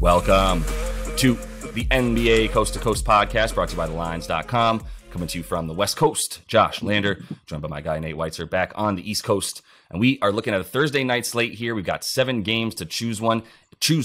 Welcome to the NBA Coast to Coast podcast brought to you by thelines.com. Coming to you from the West Coast, Josh Lander, joined by my guy Nate Weitzer back on the East Coast. And we are looking at a Thursday night slate here. We've got 7 games to choose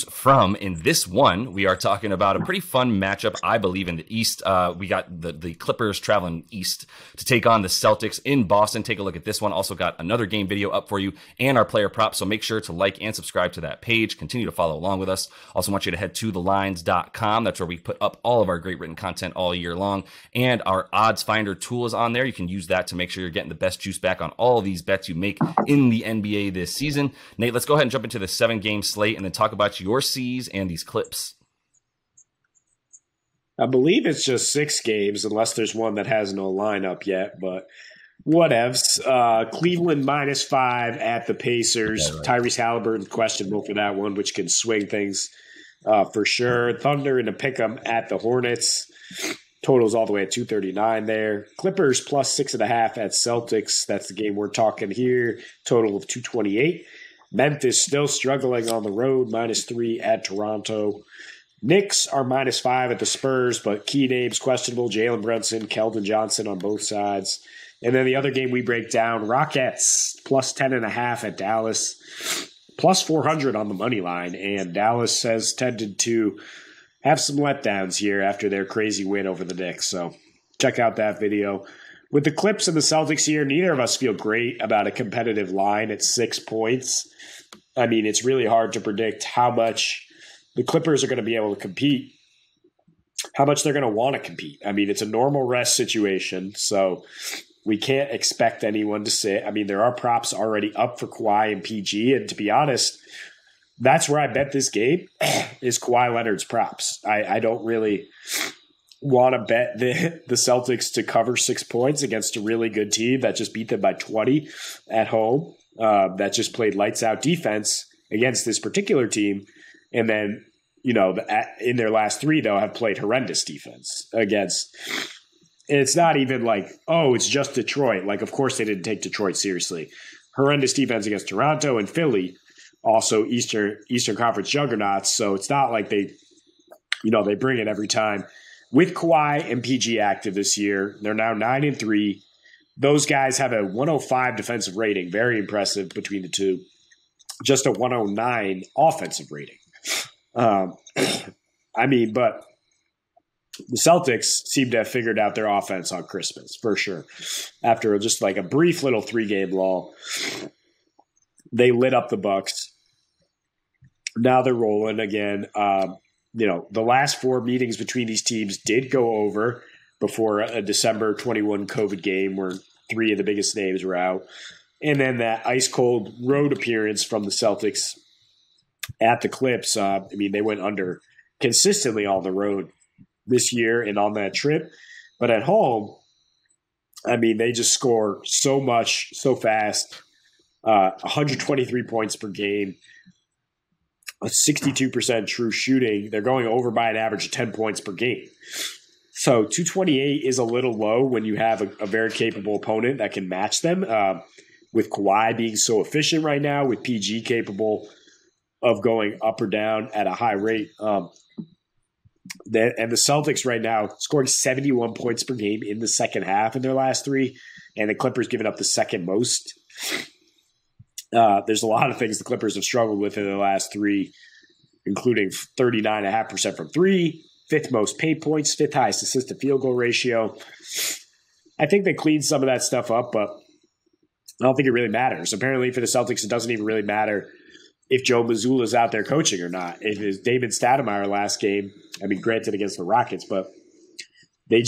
from. In this one, we are talking about a pretty fun matchup, I believe, in the East. We got the Clippers traveling east to take on the Celtics in Boston. Take a look at this one. Also got another game video up for you and our player props. So make sure to like and subscribe to that page. Continue to follow along with us. Also want you to head to thelines.com. That's where we put up all of our great written content all year long. And our odds finder tool is on there. You can use that to make sure you're getting the best juice back on all of these bets you make in the NBA this season. Nate, let's go ahead and jump into the 7-game slate and then talk about your C's and these clips. I believe it's just 6 games, unless there's one that has no lineup yet, but whatevs. Cleveland -5 at the Pacers. Yeah, right. Tyrese Halliburton questionable for that one, which can swing things for sure. Thunder in a pick'em at the Hornets. Totals all the way at 239 there. Clippers +6.5 at Celtics. That's the game we're talking here. Total of 228. Memphis still struggling on the road, -3 at Toronto. Knicks are -5 at the Spurs, but key names questionable. Jalen Brunson, Keldon Johnson on both sides. And then the other game we break down, Rockets +10.5 at Dallas. +400 on the money line. And Dallas has tended to have some letdowns here after their crazy win over the Knicks. So check out that video. With the Clips and the Celtics here, neither of us feel great about a competitive line at 6 points. I mean, it's really hard to predict how much the Clippers are going to be able to compete, how much they're going to want to compete. I mean, it's a normal rest situation, so we can't expect anyone to sit. I mean, there are props already up for Kawhi and PG, and to be honest, that's where I bet this game is Kawhi Leonard's props. I don't really want to bet the Celtics to cover 6 points against a really good team that just beat them by 20 at home, that just played lights out defense against this particular team. And then, you know, in their last 3, though, have played horrendous defense against. And it's not even like, oh, it's just Detroit. Like, of course they didn't take Detroit seriously. Horrendous defense against Toronto and Philly, also Eastern Conference juggernauts. So it's not like they bring it every time. With Kawhi and PG active this year, they're now 9-3. Those guys have a 105 defensive rating, very impressive between the two. Just a 109 offensive rating. But the Celtics seem to have figured out their offense on Christmas, for sure. After just like a brief little 3-game lull, they lit up the Bucks. Now they're rolling again. The last 4 meetings between these teams did go over before a December 21 COVID game where 3 of the biggest names were out. And then that ice-cold road appearance from the Celtics at the Clips. They went under consistently on the road this year and on that trip. But at home, they just score so much, so fast. 123 points per game. A 62% true shooting. They're going over by an average of 10 points per game. So 228 is a little low when you have a very capable opponent that can match them. With Kawhi being so efficient right now, with PG capable of going up or down at a high rate. And the Celtics right now scoring 71 points per game in the second half in their last 3, and the Clippers giving up the second most. There's a lot of things the Clippers have struggled with in their last 3, including 39.5% from 3, 5th most paid points, 5th highest assist to field goal ratio. I think they cleaned some of that stuff up, but I don't think it really matters. Apparently for the Celtics, it doesn't even really matter if Joe Mazzulla is out there coaching or not. If it's David Stoudemire last game, granted against the Rockets, but they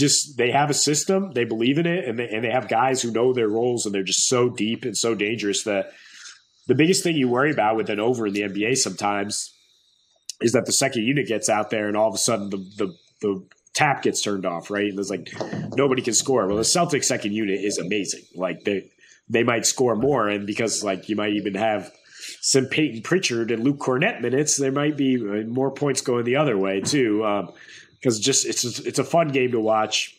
have a system, they believe in it, and they have guys who know their roles, and they're just so deep and so dangerous that the biggest thing you worry about with an over in the NBA sometimes is that the second unit gets out there and all of a sudden the tap gets turned off, right? And there's like nobody can score. Well, the Celtics second unit is amazing. Like they might score more, and because like you might even have some Peyton Pritchard and Luke Cornett minutes, there might be more points going the other way too. Because it's a fun game to watch.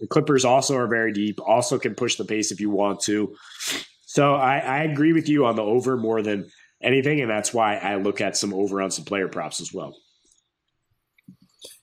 The Clippers also are very deep, also can push the pace if you want to. So I agree with you on the over more than anything, and that's why I look at some over on some player props as well.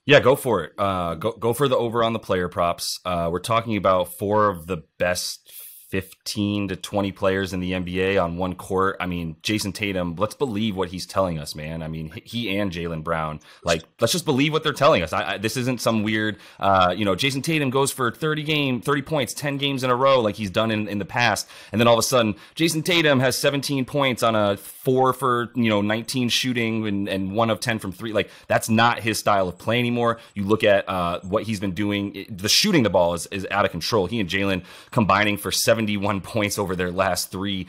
Yeah, go for it. Go for the over on the player props. We're talking about four of the best 15 to 20 players in the NBA on one court. I mean, Jason Tatum, let's believe what he's telling us, man. I mean, he and Jaylen Brown, like, let's just believe what they're telling us. This isn't some weird, Jason Tatum goes for 30 points, 10 games in a row, like he's done in the past. And then all of a sudden, Jason Tatum has 17 points on a 4 for, 19 shooting and 1 of 10 from 3. Like, that's not his style of play anymore. You look at what he's been doing. The shooting the ball is out of control. He and Jaylen combining for 71 points over their last 3,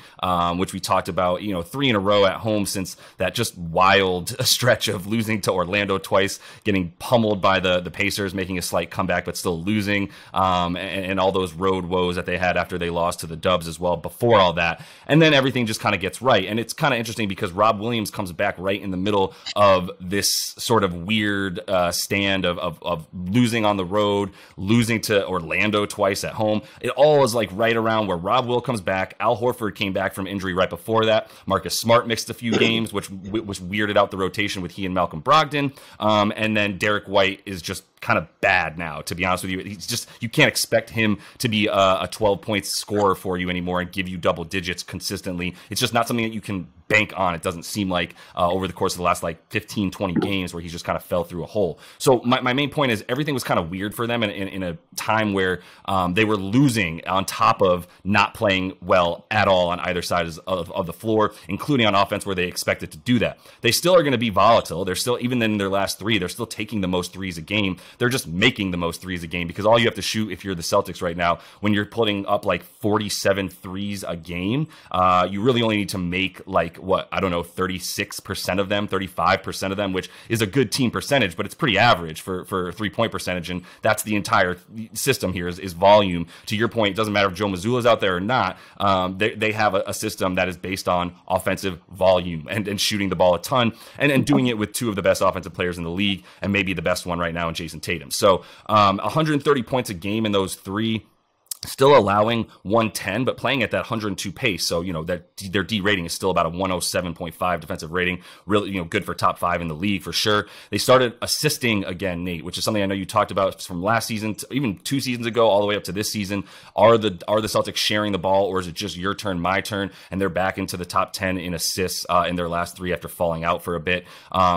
which we talked about, 3 in a row at home since that just wild stretch of losing to Orlando twice, getting pummeled by the Pacers, making a slight comeback, but still losing, and all those road woes that they had after they lost to the Dubs as well before all that. And then everything just kind of gets right. And it's kind of interesting because Rob Williams comes back right in the middle of this sort of weird stand of losing on the road, losing to Orlando twice at home. It all is like right around where Rob Will comes back. Al Horford came back from injury right before that. Marcus Smart mixed a few games, which weirded out the rotation with he and Malcolm Brogdon. And then Derek White is just kind of bad now, to be honest with you. He's just, you can't expect him to be a 12-point scorer for you anymore and give you double digits consistently. It's just not something that you can bank on. It doesn't seem like over the course of the last 15, 20 games where he just kind of fell through a hole. So my main point is everything was kind of weird for them in a time where they were losing on top of not playing well at all on either side of the floor, including on offense where they expected to do that. They still are going to be volatile. They're still, even in their last 3, they're still taking the most threes a game. They're just making the most threes a game because all you have to shoot if you're the Celtics right now, when you're putting up 47 threes a game, you really only need to make 36% of them, 35% of them, which is a good team percentage, but it's pretty average for 3-point percentage. And that's the entire system here is volume. To your point, it doesn't matter if Joe Mazzulla's out there or not. They have a system that is based on offensive volume and shooting the ball a ton and doing it with 2 of the best offensive players in the league and maybe the best one right now in Jason Tatum. So 130 points a game in those 3. Still allowing 110, but playing at that 102 pace. So, that their D rating is still about a 107.5 defensive rating. Really, good for top 5 in the league for sure. They started assisting again, Nate, which is something I know you talked about from last season, even 2 seasons ago, all the way up to this season. Are the Celtics sharing the ball, or is it just your turn, my turn? And they're back into the top 10 in assists in their last 3 after falling out for a bit.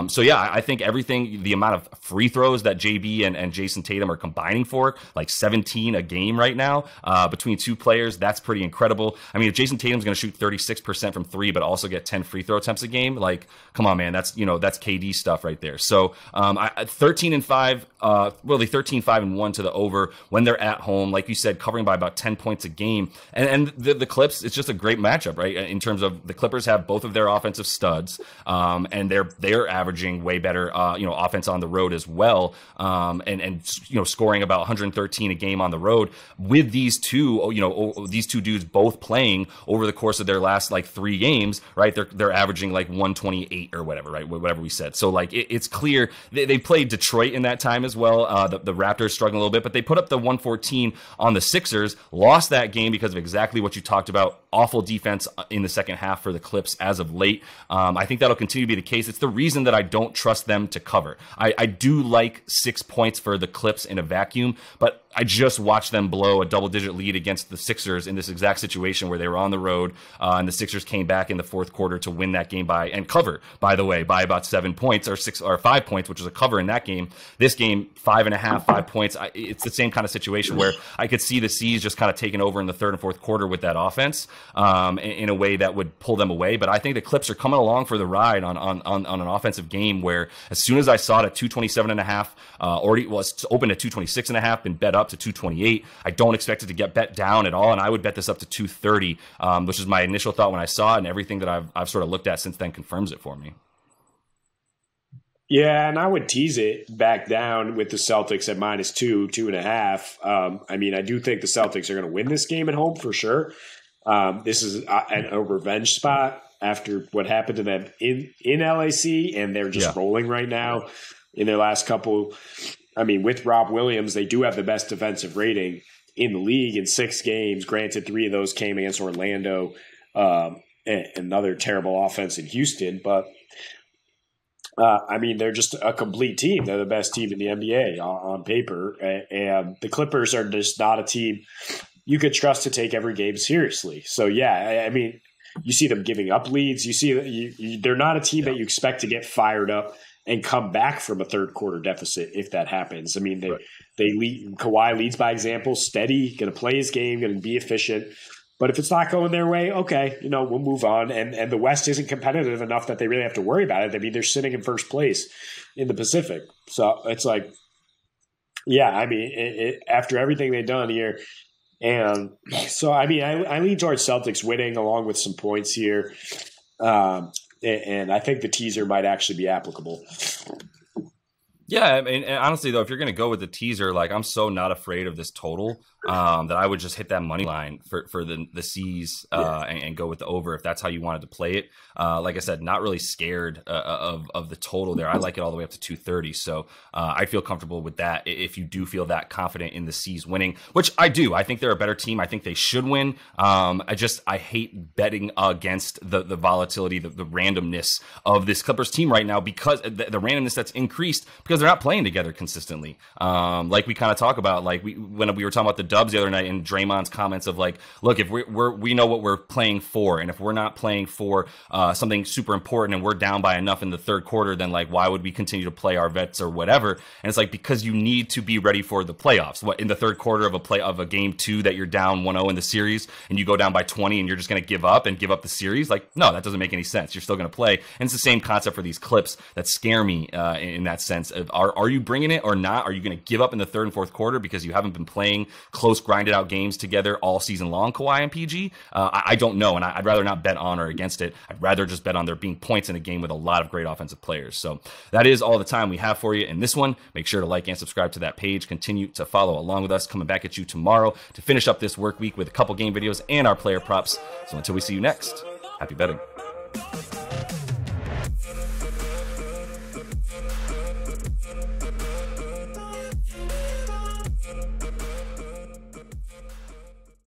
So yeah, I think everything, the amount of free throws that JB and Jason Tatum are combining for, 17 a game right now. Between 2 players, that's pretty incredible. I mean, if Jason Tatum's going to shoot 36% from 3, but also get 10 free throw attempts a game, come on, man, that's KD stuff right there. So 13-5, really 13-5-1 to the over when they're at home, like you said, covering by about 10 points a game. And the Clips, it's just a great matchup, right? In terms of the Clippers have both of their offensive studs, and they're averaging way better, offense on the road as well, and scoring about 113 a game on the road with these two dudes both playing over the course of their last 3 games, right? They're averaging 128 or whatever, right? Whatever we said. So it's clear they played Detroit in that time as well. The Raptors struggling a little bit, but they put up the 114 on the Sixers, lost that game because of exactly what you talked about. Awful defense in the second half for the Clips as of late. I think that'll continue to be the case. It's the reason that I don't trust them to cover. I do like 6 points for the Clips in a vacuum, but I just watched them blow a double-digit lead against the Sixers in this exact situation where they were on the road, and the Sixers came back in the fourth quarter to win that game by about 7 points or 5 points, which was a cover in that game. This game, 5.5, 5 points. It's the same kind of situation where I could see the C's just kind of taking over in the third and fourth quarter with that offense in a way that would pull them away. But I think the Clips are coming along for the ride on an offensive game where as soon as I saw it at 227.5, already was open at 226.5, been bet up to 228. I don't expect it to get bet down at all, and I would bet this up to 230, which is my initial thought when I saw it, and everything that I've sort of looked at since then confirms it for me. Yeah, and I would tease it back down with the Celtics at -2, 2.5. I mean, I do think the Celtics are going to win this game at home for sure. This is a revenge spot after what happened to them in LAC, and they're just rolling right now in their last couple. I mean, with Rob Williams, they do have the best defensive rating in the league in 6 games. Granted, 3 of those came against Orlando, and another terrible offense in Houston. But I mean, they're just a complete team. They're the best team in the NBA on paper. And the Clippers are just not a team you could trust to take every game seriously. So, yeah, I mean, you see them giving up leads. You see they're not a team that you expect to get fired up and come back from a third quarter deficit if that happens. I mean, they lead. Kawhi leads by example, steady, going to play his game, going to be efficient. But if it's not going their way, okay, we'll move on. And the West isn't competitive enough that they really have to worry about it. I mean, they're sitting in first place in the Pacific. So it's like, yeah, I mean, after everything they've done here. And so, I mean, I lean towards Celtics winning along with some points here. And I think the teaser might actually be applicable. Yeah, I mean, and honestly, though, if you're going to go with the teaser, like, I'm so not afraid of this total that I would just hit that money line for the C's and go with the over if that's how you wanted to play it. Like I said, not really scared of the total there. I like it all the way up to 230. So I feel comfortable with that if you do feel that confident in the C's winning, which I do. I think they're a better team. I think they should win. I hate betting against the volatility, the randomness of this Clippers team right now because the randomness that's increased because they're not playing together consistently. Like we kind of talk about, like when we were talking about the Dubs the other night and Draymond's comments of like, look, if we know what we're playing for, and if we're not playing for something super important and we're down by enough in the third quarter, then like, why would we continue to play our vets or whatever? And it's like, because you need to be ready for the playoffs. What, in the third quarter of a game 2 that you're down 1-0 in the series and you go down by 20 and you're just going to give up the series? Like, no, that doesn't make any sense. You're still going to play. And it's the same concept for these clips that scare me in that sense of, are you bringing it or not? Are you going to give up in the third and fourth quarter because you haven't been playing close, grinded out games together all season long, Kawhi and PG? I don't know, and I'd rather not bet on or against it. I'd rather just bet on there being points in a game with a lot of great offensive players. So that is all the time we have for you in this one. Make sure to like and subscribe to that page. Continue to follow along with us. Coming back at you tomorrow to finish up this work week with a couple game videos and our player props. So until we see you next, happy betting.